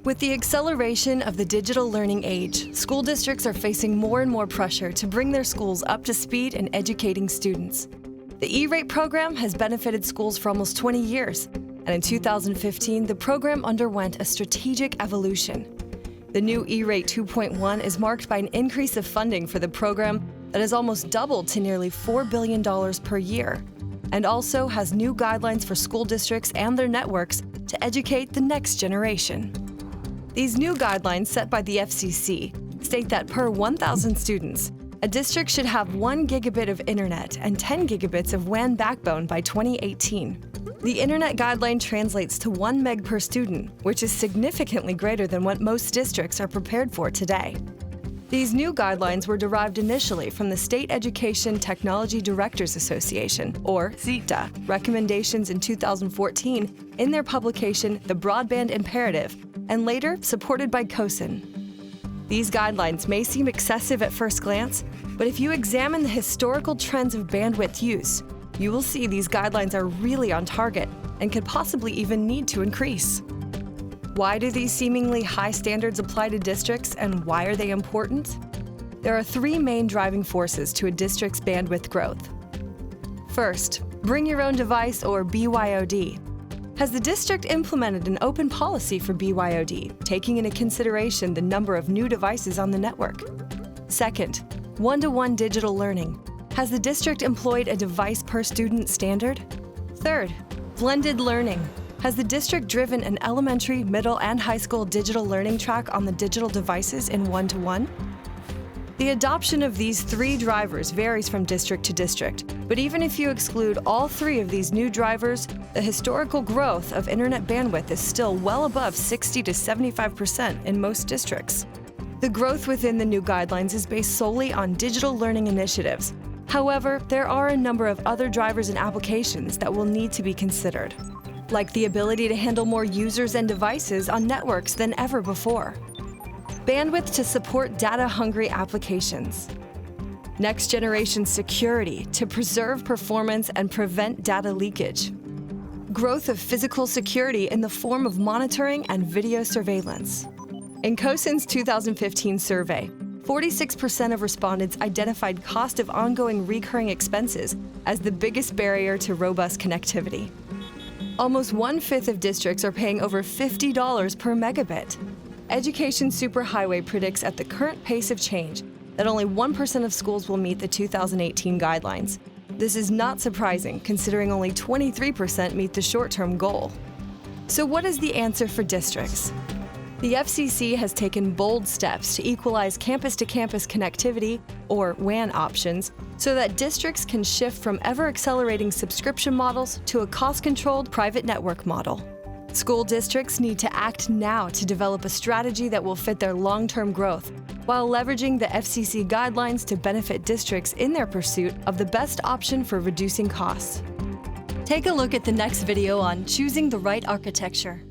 With the acceleration of the digital learning age, school districts are facing more and more pressure to bring their schools up to speed in educating students. The E-rate program has benefited schools for almost 20 years, and in 2015, the program underwent a strategic evolution. The new E-rate 2.1 is marked by an increase of funding for the program that has almost doubled to nearly $4 billion per year, and also has new guidelines for school districts and their networks to educate the next generation. These new guidelines set by the FCC state that per 1,000 students, a district should have 1 gigabit of internet and 10 gigabits of WAN backbone by 2018. The internet guideline translates to 1 meg per student, which is significantly greater than what most districts are prepared for today. These new guidelines were derived initially from the State Education Technology Directors Association, or SETA, recommendations in 2014 in their publication The Broadband Imperative, and later supported by COSIN. These guidelines may seem excessive at first glance, but if you examine the historical trends of bandwidth use, you will see these guidelines are really on target and could possibly even need to increase. Why do these seemingly high standards apply to districts, and why are they important? There are 3 main driving forces to a district's bandwidth growth. First, bring your own device, or BYOD. Has the district implemented an open policy for BYOD, taking into consideration the number of new devices on the network? Second, one-to-one digital learning. Has the district employed a device per student standard? Third, blended learning. Has the district driven an elementary, middle, and high school digital learning track on the digital devices in one-to-one? The adoption of these 3 drivers varies from district to district, but even if you exclude all 3 of these new drivers, the historical growth of internet bandwidth is still well above 60 to 75% in most districts. The growth within the new guidelines is based solely on digital learning initiatives. However, there are a number of other drivers and applications that will need to be considered, like the ability to handle more users and devices on networks than ever before, bandwidth to support data-hungry applications, next-generation security to preserve performance and prevent data leakage, growth of physical security in the form of monitoring and video surveillance. In COSIN's 2015 survey, 46% of respondents identified cost of ongoing recurring expenses as the biggest barrier to robust connectivity. Almost 1/5 of districts are paying over $50 per megabit. Education Superhighway predicts at the current pace of change that only 1% of schools will meet the 2018 guidelines. This is not surprising, considering only 23% meet the short-term goal. So what is the answer for districts? The FCC has taken bold steps to equalize campus-to-campus connectivity, or WAN options, so that districts can shift from ever-accelerating subscription models to a cost-controlled private network model. School districts need to act now to develop a strategy that will fit their long-term growth, while leveraging the FCC guidelines to benefit districts in their pursuit of the best option for reducing costs. Take a look at the next video on choosing the right architecture.